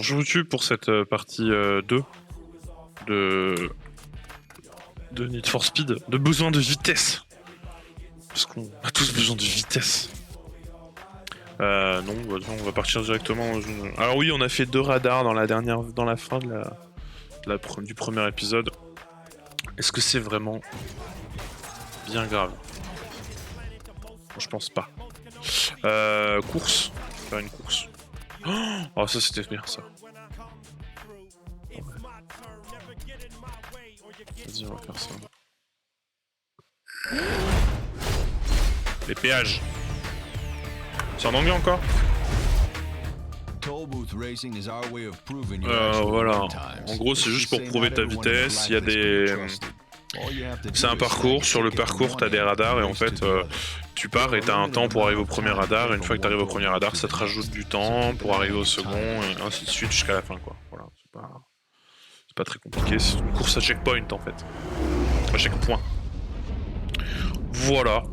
Je vous tue pour cette partie 2 de Need for Speed, de besoin de vitesse. Parce qu'on a tous besoin de vitesse. Non, on va partir directement dans une... Alors oui, on a fait 2 radars dans la fin du premier épisode. Est-ce que c'est vraiment bien grave? Je pense pas. Course. Faire une course. Oh, ça c'était bien ça. Vas-y, on va faire ça. Les péages. C'est en anglais encore? Voilà. En gros, c'est juste pour prouver ta vitesse. Il y a des... C'est un parcours. Sur le parcours, tu as des radars et en fait, tu pars et tu as un temps pour arriver au premier radar. Et une fois que tu arrives au premier radar, ça te rajoute du temps pour arriver au second et ainsi de suite jusqu'à la fin, quoi. Voilà. C'est pas très compliqué. C'est une course à checkpoint en fait. À checkpoint. Voilà.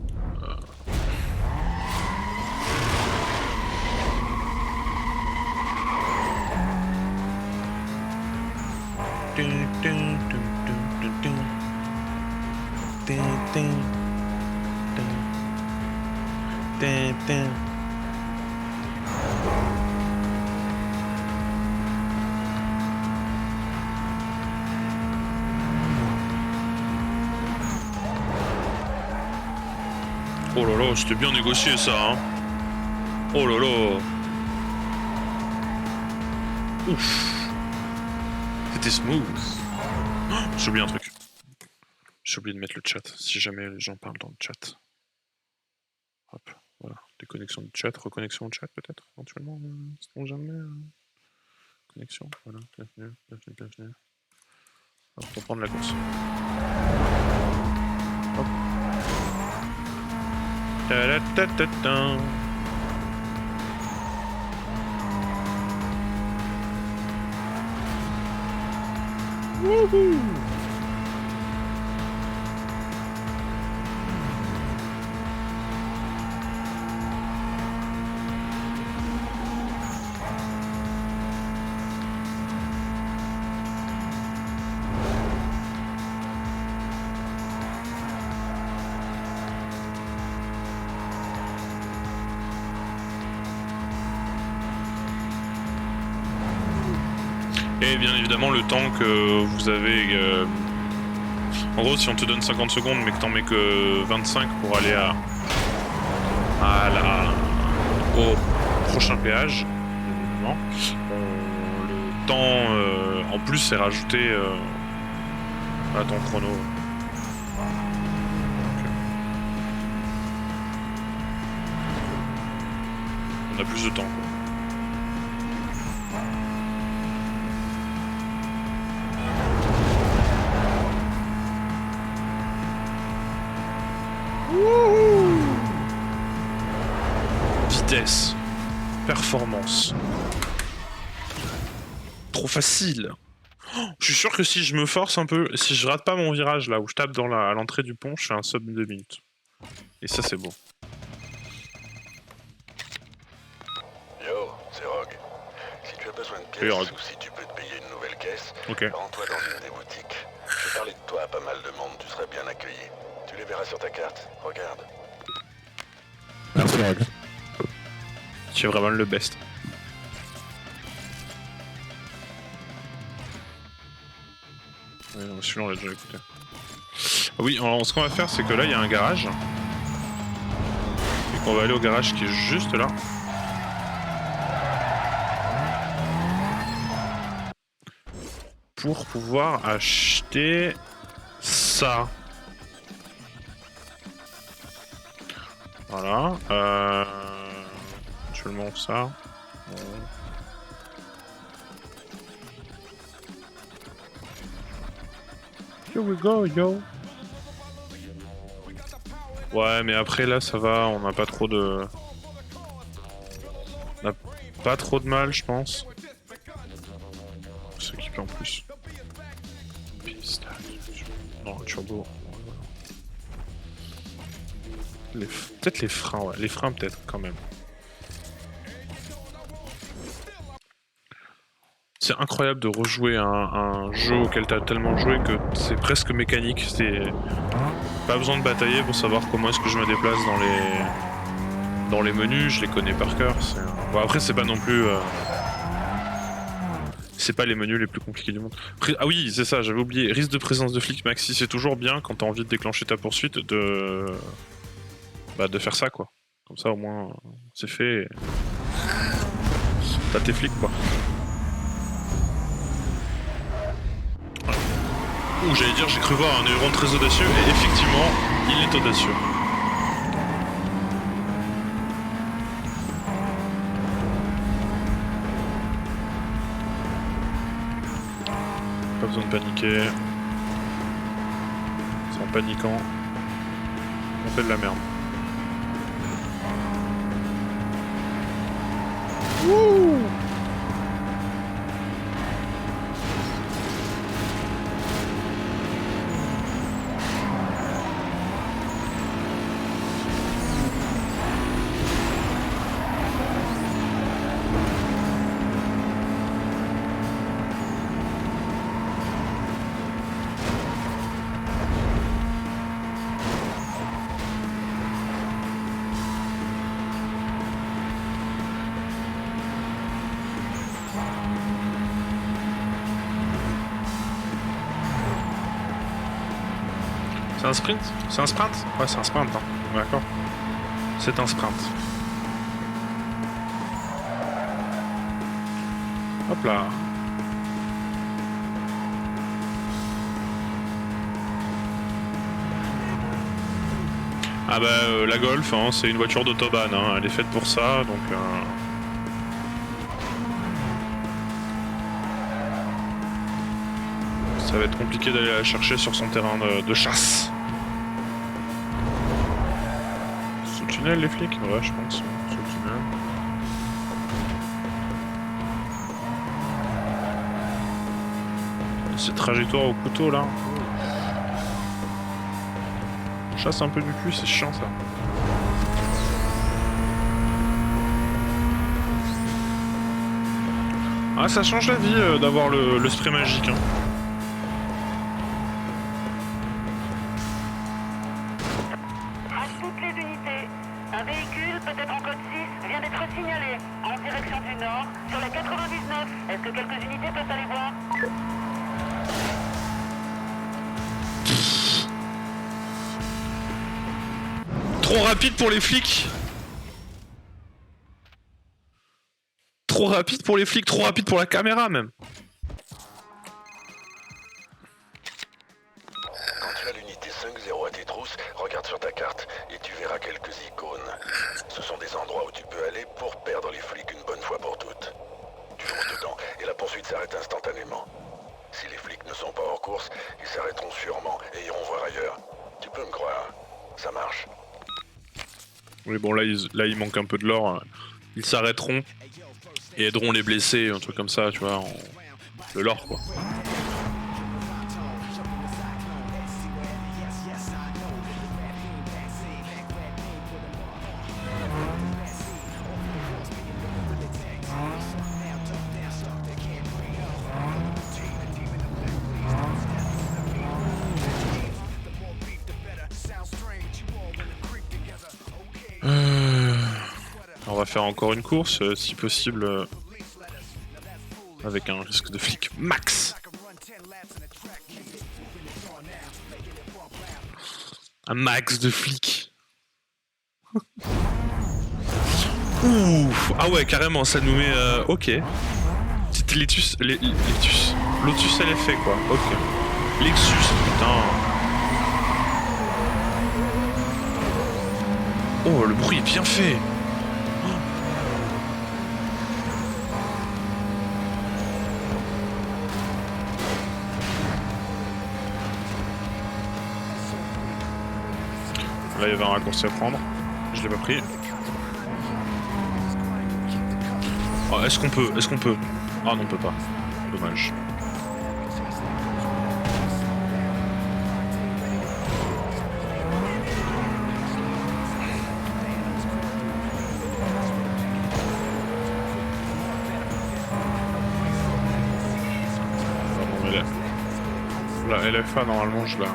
Oh là là, c'était bien négocié ça, hein. Oh là là. Ouf. C'était smooth. Oh, j'ai oublié un truc. J'ai oublié de mettre le chat, si jamais les gens parlent dans le chat. Hop, voilà. Déconnexion du chat, reconnexion au chat peut-être, éventuellement, sait-on jamais. Connexion, voilà, bienvenue. Hop, pour prendre la course. Hop. Ta-da-ta-ta-ta. Wouhou! Et bien évidemment le temps que vous avez... En gros si on te donne 50 secondes mais que t'en mets que 25 pour aller au prochain péage, évidemment, le temps en plus est rajouté à ton chrono. On a plus de temps quoi. Vitesse, performance. Trop facile. Oh, je suis sûr que si je me force un peu, si je rate pas mon virage là où je tape à l'entrée du pont, je fais un sub de 2 minutes. Et ça c'est beau. Yo, c'est Rogue. Si tu as besoin de pièces ou si tu peux te payer une nouvelle caisse, rends-toi dans une des boutiques. J'ai parlé de toi à pas mal de monde, tu serais bien accueilli. Tu les verras sur ta carte, regarde. Merci Rogue. Tu es vraiment le best. Ouais, celui-là on l'a déjà écouté. Oui, alors ce qu'on va faire c'est que là il y a un garage. Et qu'on va aller au garage qui est juste là. Pour pouvoir acheter ça. Voilà. Je le montre ça. Here we go, yo. Ouais, mais après là, ça va. On n'a pas trop de... On n'a pas trop de mal, je pense. S'équiper en plus. Non, turbo. Peut-être les freins, ouais. Les freins, peut-être, quand même. c'est incroyable de rejouer un jeu auquel t'as tellement joué que c'est presque mécanique. C'est pas besoin de batailler pour savoir comment est-ce que je me déplace dans les menus. Je les connais par cœur. Bon, après, c'est pas non plus. C'est pas les menus les plus compliqués du monde. Ah oui, c'est ça, j'avais oublié. Risque de présence de flics maxi, c'est toujours bien quand t'as envie de déclencher ta poursuite de faire ça quoi. Comme ça au moins c'est fait. Et... t'as tes flics quoi. Voilà. Ouh, j'allais dire, j'ai cru voir un héron très audacieux et effectivement, il est audacieux. Pas besoin de paniquer. C'est en paniquant. On fait de la merde. Wouh! C'est un sprint? C'est un sprint? Ouais, c'est un sprint, hein. D'accord. C'est un sprint. Hop là. Ah bah la Golf, hein, c'est une voiture d'autobahn, hein. Elle est faite pour ça, donc... Ça va être compliqué d'aller la chercher sur son terrain de chasse. Sous le tunnel les flics? Ouais je pense, sous le tunnel. Cette trajectoire au couteau là. Chasse un peu du cul, c'est chiant ça. Ah ça change la vie d'avoir le spray magique hein. Trop rapide pour les flics. Trop rapide pour les flics, trop rapide pour la caméra même. Quand tu as l'unité 5-0 à tes trousses, regarde sur ta carte et tu verras quelques icônes. Ce sont des endroits où tu peux aller pour perdre les flics une bonne fois pour toutes. Tu fonces dedans et la poursuite s'arrête instantanément. Si les flics ne sont pas hors course, ils s'arrêteront sûrement et iront voir ailleurs. Tu peux me croire, ça marche. Oui bon là il manque un peu de l'or. Ils s'arrêteront et aideront les blessés, un truc comme ça, tu vois, de l'or quoi. On va faire encore une course, si possible, avec un risque de flic max. Un max de flics. Ouf. Ah ouais, carrément, ça nous met... ok. Petite Lotus à l'effet, quoi. Ok. Lexus, putain. Oh, le bruit est bien fait. Là il y avait un raccourci à prendre, je l'ai pas pris. Oh, est-ce qu'on peut? Ah non on peut pas, dommage. mais la LFA normalement je la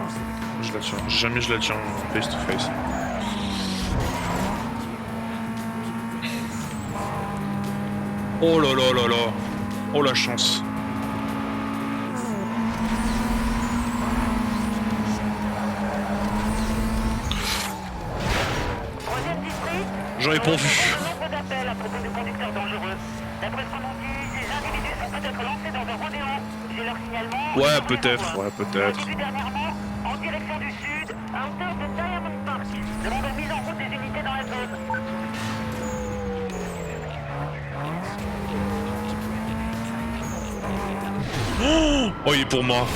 tiens. Jamais je la tiens face to face. Oh là là là là. Oh la chance. J'en ai pas vu. Ouais, peut-être, ouais, peut-être. En direction du sud, à hauteur de Diamond Park. Demande la mise en route des unités dans la zone. Oh, il est pour moi.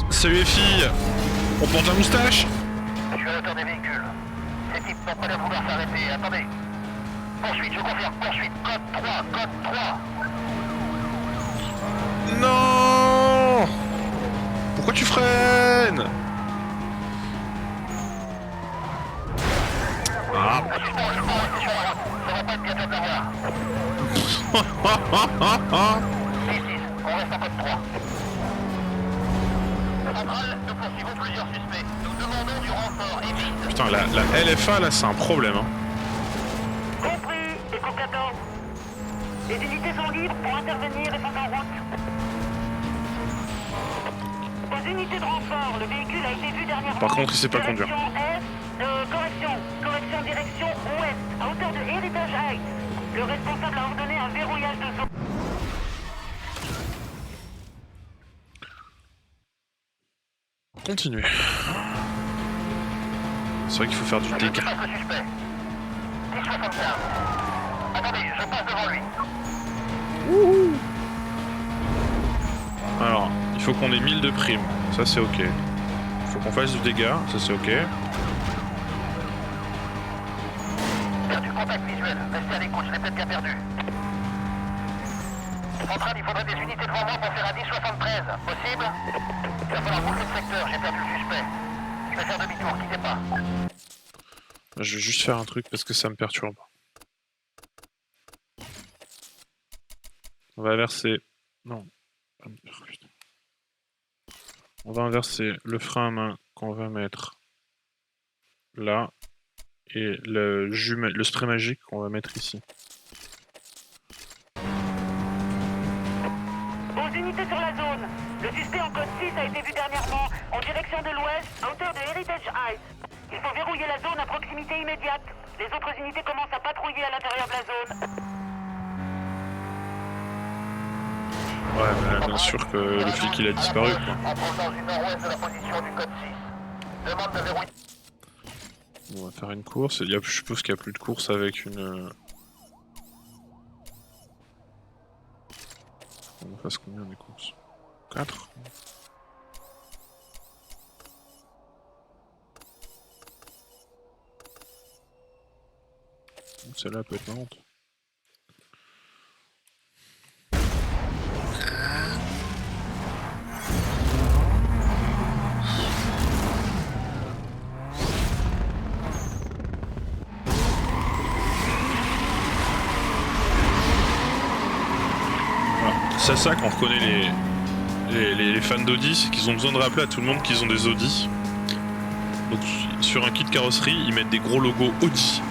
Salut les filles. On porte la moustache. Je suis à hauteur des véhicules. Ces types n'ont pas l'air vouloir s'arrêter. Attendez. Poursuite, je confirme. Poursuite. Code 3, code 3. Non. Pourquoi tu freines? Ah. Ça va pas être bientôt de l'avoir. Ici, on reste en code 3. Centrale, nous poursuivons plusieurs suspects. Nous demandons du renfort et vite. Putain, la LFA là, c'est un problème. Hein. Compris, Echo 14. Les unités sont libres pour intervenir et sont en route. Aux unités de renfort, le véhicule a été vu dernièrement. Par contre, il sait pas conduire. Correction, direction ouest, à hauteur de Heritage Heights. Le responsable a ordonné un verrouillage de zone. Continuez. C'est vrai qu'il faut faire du dégât. Je passe le suspect. 1075. Attendez, je passe devant lui. Alors, il faut qu'on ait 1000 de prime. Ça, c'est ok. Il faut qu'on fasse du dégât. Ça, c'est ok. Perdu contact visuel. Restez à l'écoute, je l'ai peut-être bien perdu. Centrale, il faudrait des unités devant moi pour faire un 1073. Possible? Il va falloir boucler le secteur, j'ai perdu le suspect. Je vais faire demi-tour, quittez pas. Je vais juste faire un truc parce que ça me perturbe. On va inverser... Non. Putain. On va inverser le frein à main qu'on va mettre là et le spray magique qu'on va mettre ici. Aux unités sur la zone. Le suspect en code 6 a été vu dernièrement en direction de l'ouest, à hauteur de Heritage Heights. Il faut verrouiller la zone à proximité immédiate. Les autres unités commencent à patrouiller à l'intérieur de la zone. Ouais, mais bien sûr que le flic il a disparu quoi. En provenance du nord-ouest de la position du code 6. Demande de verrouiller. On va faire une course. Je suppose qu'il n'y a plus de course avec une... On fasse combien des courses? 4. Celle-là peut être marrante. C'est ça qu'on reconnaît les fans d'Audi, c'est qu'ils ont besoin de rappeler à tout le monde qu'ils ont des Audi. Donc sur un kit carrosserie, ils mettent des gros logos Audi.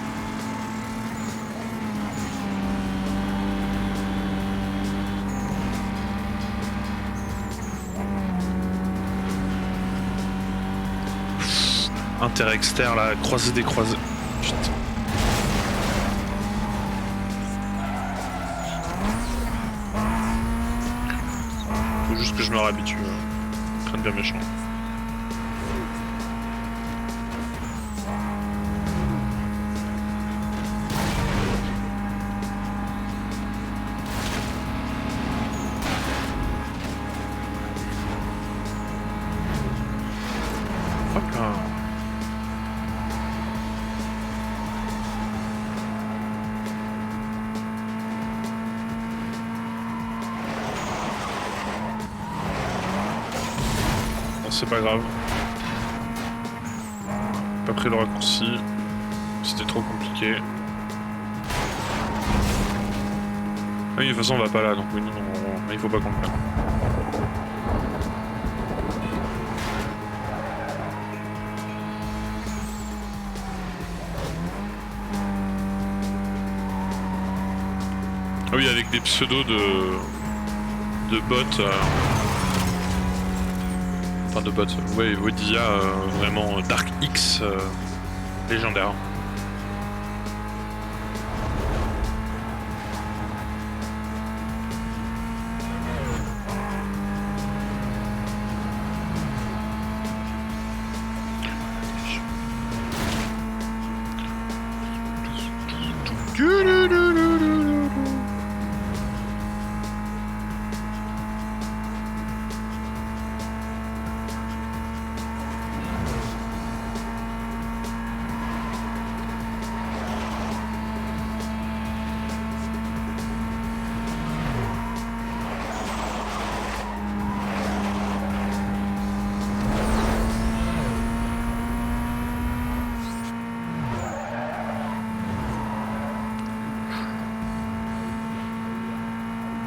Inter-exter là, croisé décroisé. Putain. Faut juste que je me réhabitue. Train de bien méchant. Hop là. C'est pas grave. Pas pris le raccourci. C'était trop compliqué. Ah oui, de toute façon on va pas là, donc oui, non, il faut pas qu'on le prenne. oui, avec des pseudos de bots. Enfin, de bots. Ouais, Wodia, vraiment Dark X légendaire.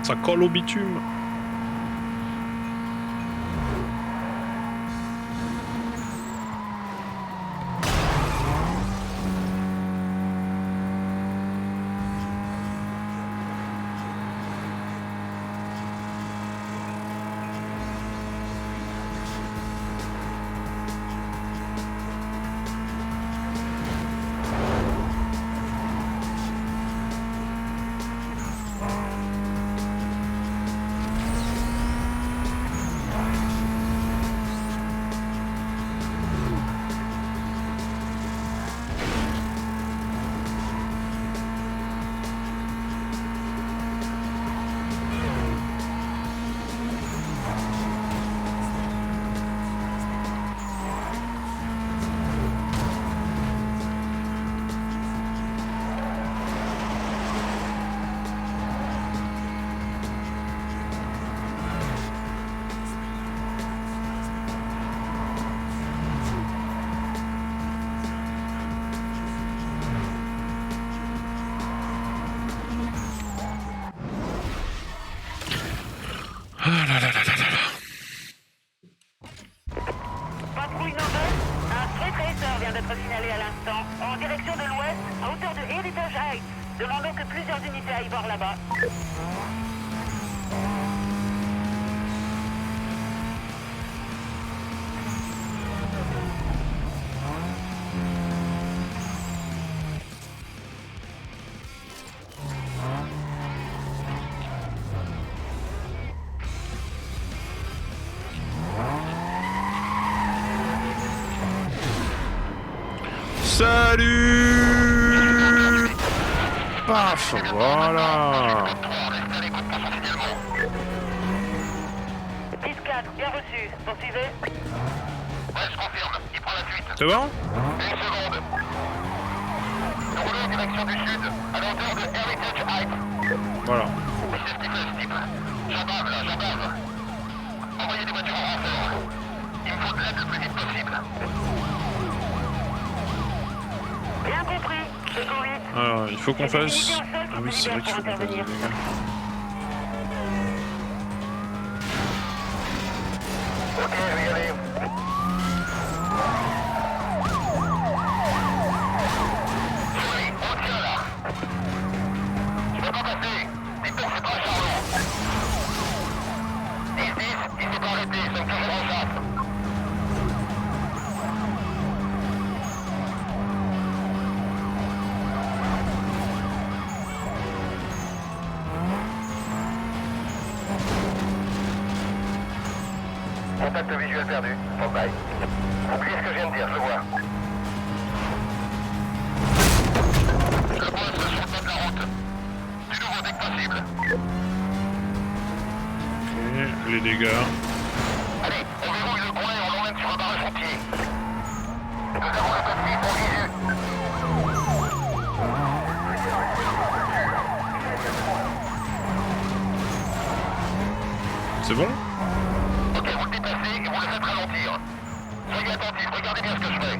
Ça colle au bitume. Patrouille Nobel, un Street Racer vient d'être signalé à l'instant, en direction de l'ouest, à hauteur de Heritage Heights. Demandons que plusieurs unités aillent voir là-bas. Salut. Paf, voilà. 10-4, bien reçu. Poursuivez. Ouais, je confirme. Il prend la fuite. C'est bon? Une seconde. Nous roulons en direction du sud, à la hauteur de Heritage Heights. Voilà. C'est ce qu'il fait, ce type. J'embave là, j'embave. Envoyez des voitures en renfort. Il me faut de l'aide le plus vite possible. Bien compris. Seco 8. Alors, il faut qu'on fasse... Ah oui, c'est vrai qu'il faut qu'on fasse des dégâts. Ok, je vais y aller. Oui, on tient là. Je peux pas passer. Dites-donc c'est pas un charlot. 10-10, il s'est pas arrêté, ils sont toujours en chasse. Contact visuel perdu. Stand-by. Oubliez ce que je viens de dire, je le vois. Je le pose sur le bas de la route. Du nouveau dès que possible. Ok, les dégâts. Allez, on verrouille le coin et on l'emmène sur un barrage routier. Nous avons le taxi pour visu. C'est bon? Ok, vous le déplacez et vous le faites ralentir. Soyez attentifs, regardez bien ce que je fais.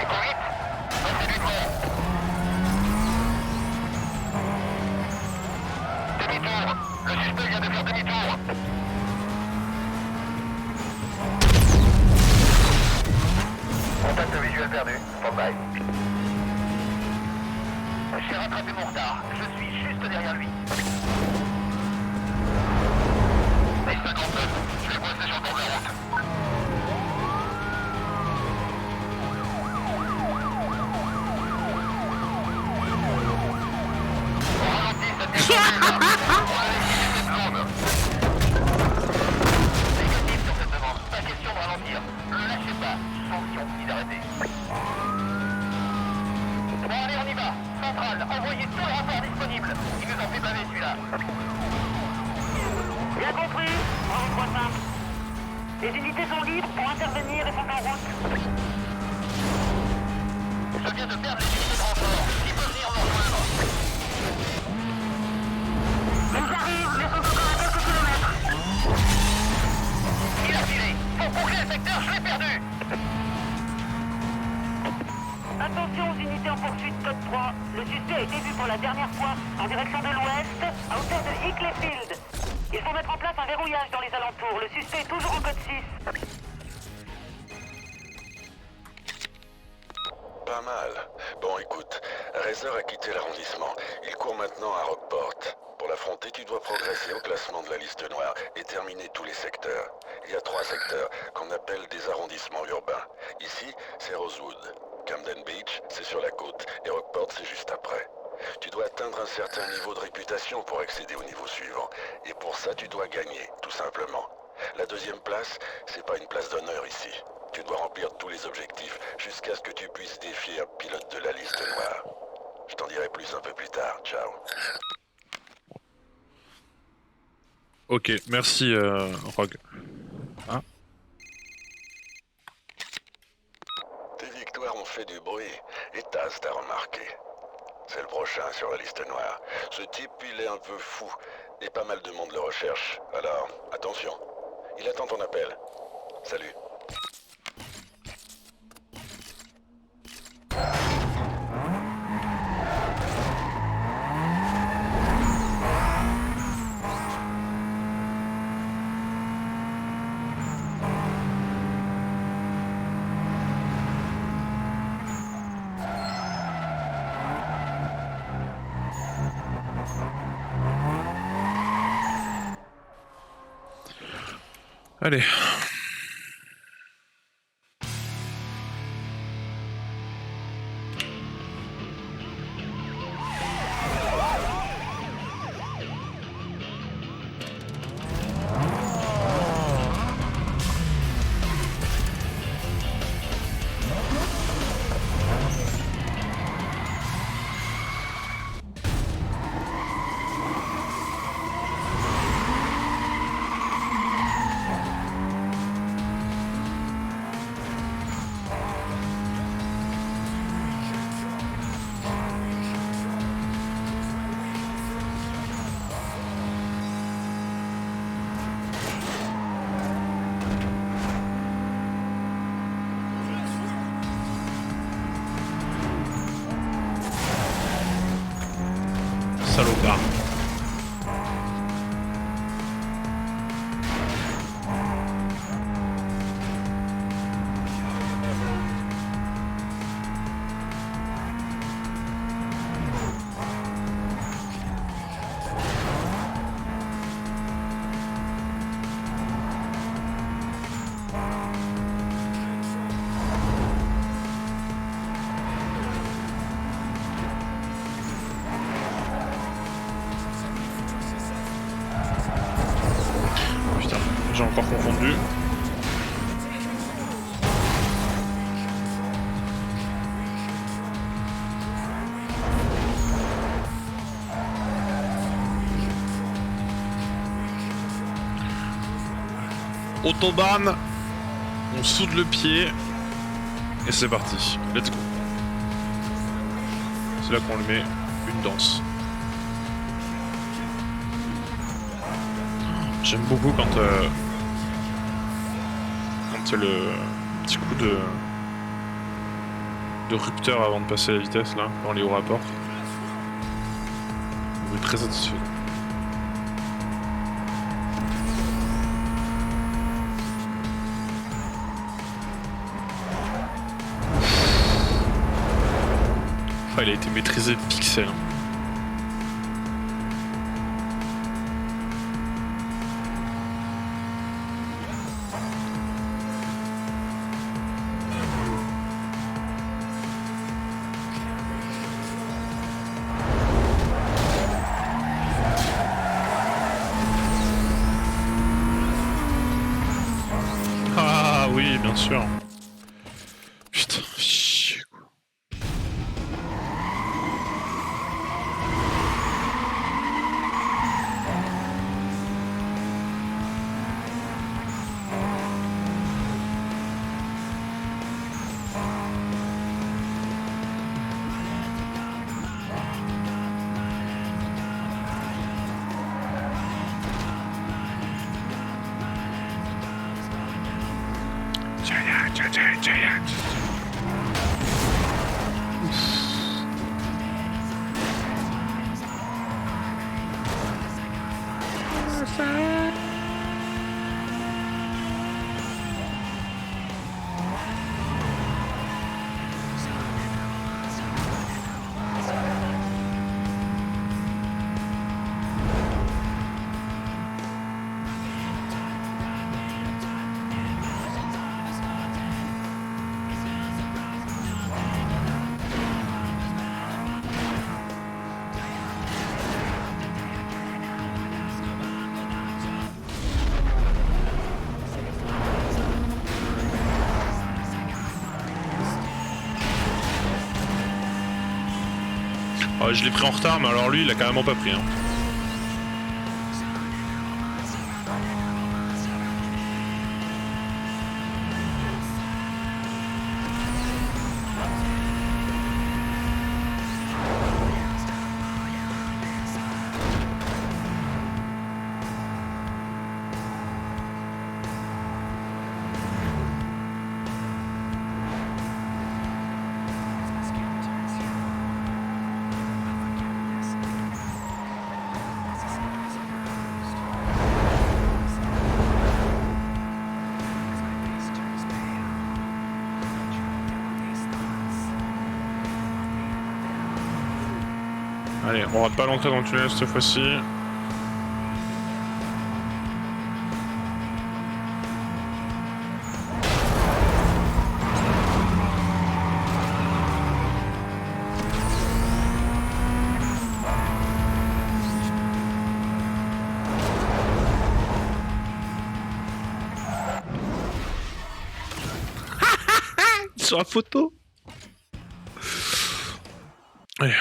Écho 8, passez lui devant. Demi-tour, le suspect vient de faire demi-tour. perdu. Stand-by. J'ai rattrapé mon retard. Je suis juste derrière lui. Et 59, je vais coincer sur le bord de la route. On ralentit, ça déconne. On a évité cette zone. Négatif sur cette demande. Pas question de ralentir. Ne lâchez pas, sauf si on finit d'arrêter. Bon, allez, on y va. Centrale, envoyez tous les rapports disponibles. Il nous en fait baver celui-là. Bien compris. Bravo 3-5. Les unités sont libres pour intervenir et sont en route. Je viens de perdre les unités de renfort. Qui peut venir me rejoindre? Ils arrivent, mais sont encore à quelques kilomètres. Il a filé. Faut boucler le secteur, je l'ai perdu. Attention aux unités en poursuite, code 3. Le suspect a été vu pour la dernière fois en direction de l'ouest, à hauteur de Hicklefield. Il faut mettre en place un verrouillage dans les alentours. Le suspect est toujours en code 6. Pas mal. Bon, écoute, Razor a quitté l'arrondissement. Il court maintenant à Rockport. Pour l'affronter, tu dois progresser au classement de la liste noire et terminer tous les secteurs. Il y a 3 secteurs qu'on appelle des arrondissements urbains. Ici, c'est Rosewood. Camden Beach, c'est sur la côte, et Rockport, c'est juste après. Tu dois atteindre un certain niveau de réputation pour accéder au niveau suivant. Et pour ça, tu dois gagner, tout simplement. La deuxième place, c'est pas une place d'honneur ici. Tu dois remplir tous les objectifs jusqu'à ce que tu puisses défier un pilote de la liste noire. Je t'en dirai plus un peu plus tard. Ciao. Ok, merci Rogue. Hein? Tes victoires ont fait du bruit, et Taz t'a remarqué. C'est le prochain sur la liste noire. Ce type, il est un peu fou, et pas mal de monde le recherche. Alors, attention. Il attend ton appel. Salut. Allez. Salopard. J'ai encore confondu. Autobahn, on soude le pied et c'est parti. Let's go. C'est là qu'on lui met une danse. J'aime beaucoup quand c'est le petit coup de rupteur avant de passer la vitesse là, quand on est au rapport. On est très satisfait. il a été maîtrisé pixel. Ah oui, bien sûr. Putain, chier quoi. Giant. Je l'ai pris en retard, mais alors lui, il a carrément pas pris. Hein. Allez, on rate pas l'entrée dans le tunnel cette fois-ci. Sur la photo. Allez.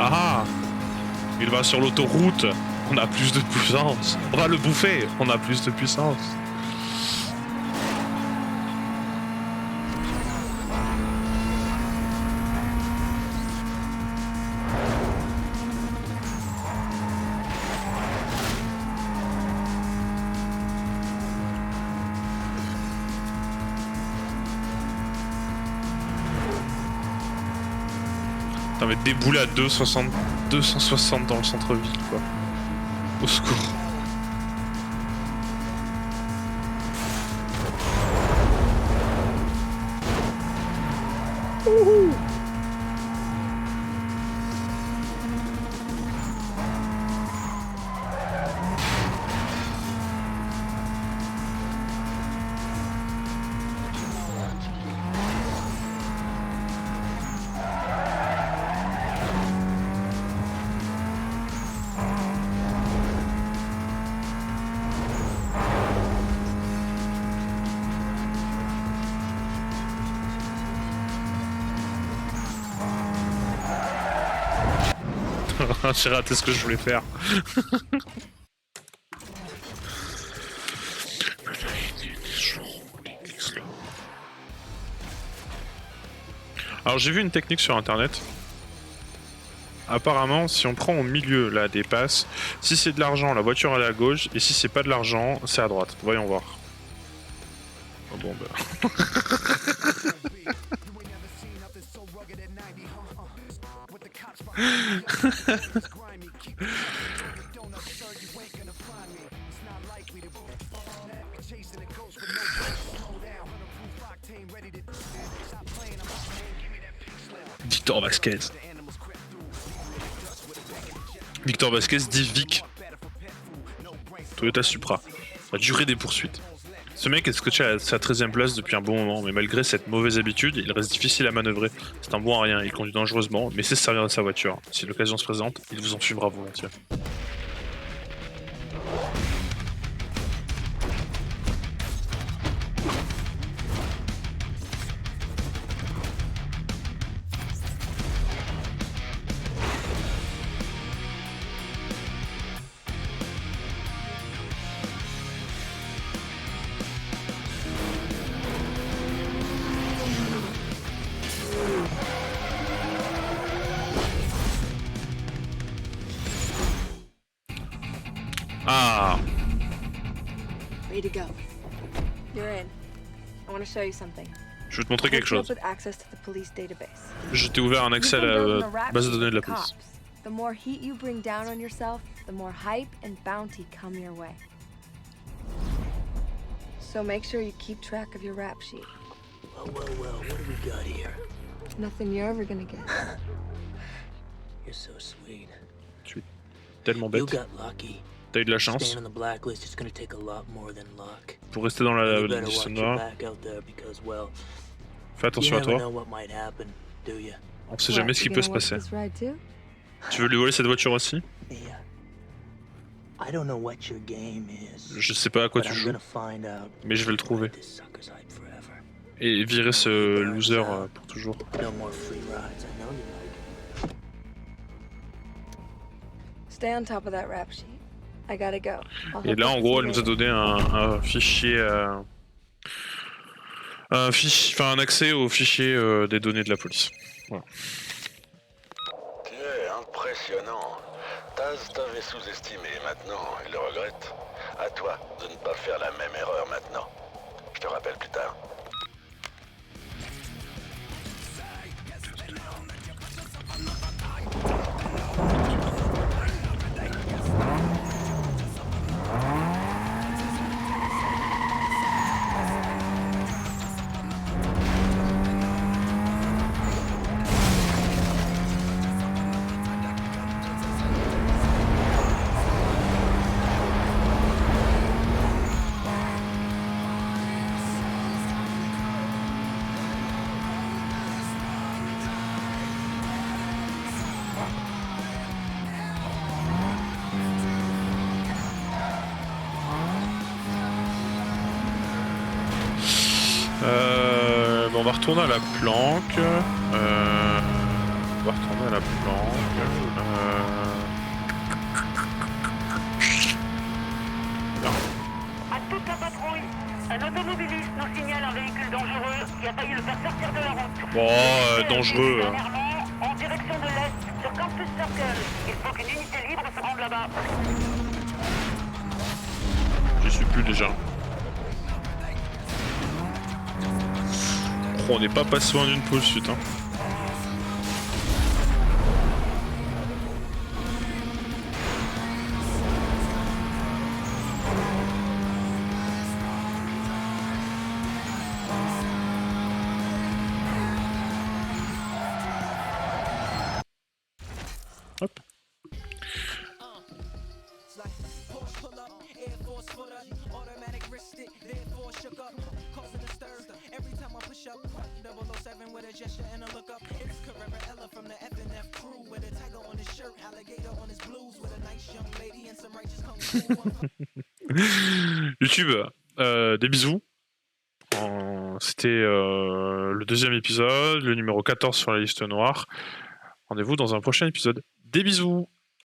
Ah ah! Il va sur l'autoroute, on a plus de puissance. On va le bouffer, on a plus de puissance. Ça va être déboulé à 260 dans le centre-ville, quoi. Au secours. Ouhou. J'ai raté ce que je voulais faire. Alors j'ai vu une technique sur internet. Apparemment, si on prend au milieu là des passes, si c'est de l'argent, la voiture elle est à gauche, et si c'est pas de l'argent, c'est à droite. Voyons voir. Oh, bon bah. Victor Vasquez. Victor Vasquez dit Vic. Toyota Supra. La durée des poursuites. Ce mec est scotché à sa 13e place depuis un bon moment, mais malgré cette mauvaise habitude, il reste difficile à manœuvrer. C'est un bon à rien, il conduit dangereusement, mais sait se servir de sa voiture. Si l'occasion se présente, il vous en fumera volontiers. Ah, Ready to go. You're in. I want to show you something. je vais te montrer quelque chose. With access to the police database. Je t'ai ouvert un accès à la base de données de la police. The more heat you bring down on yourself, the more hype and bounty come your way. So make sure you keep track of your rap sheet. Well, what do we got here? Nothing you're ever gonna get. You're so sweet. Tu es tellement You bête. got lucky. T'as eu de la chance. Staying on the blacklist is gonna take a lot more than luck. Pour rester dans la You better liste watch your noire, back out there because, well, fais you attention à never toi. know what might happen, do you? On sait jamais ce qui peut se passer. Tu veux lui voler cette voiture aussi? Yeah. I don't know what your game is. Je sais pas à quoi but tu I'm joues, gonna find out. mais je vais le trouver. This sucker's hype forever. Et virer ce loser pour toujours. No more free rides. I know you like. Stay on top of that rap sheet. I gotta go. Et là, en gros, elle nous a donné un fichier, un accès au fichier des données de la police. Voilà. Tu es impressionnant. Taz t'avait sous-estimé, maintenant il le regrette. À toi de ne pas faire la même erreur maintenant. Je te rappelle plus tard. Bon, on va retourner à la planque. On va retourner à la planque. À toute la patrouille, un automobiliste nous signale un véhicule dangereux qui a failli le faire sortir de la route. Bon, dangereux. Dernièrement, en direction de l'est, sur Campus Circle. Il faut qu'une unité libre se rende là-bas. J'y suis plus déjà. Oh, on n'est pas passé loin d'une poursuite, hein. Hop. YouTube, des bisous. C'était le deuxième épisode, le numéro 14 sur la liste noire. Rendez-vous dans un prochain épisode. Des bisous!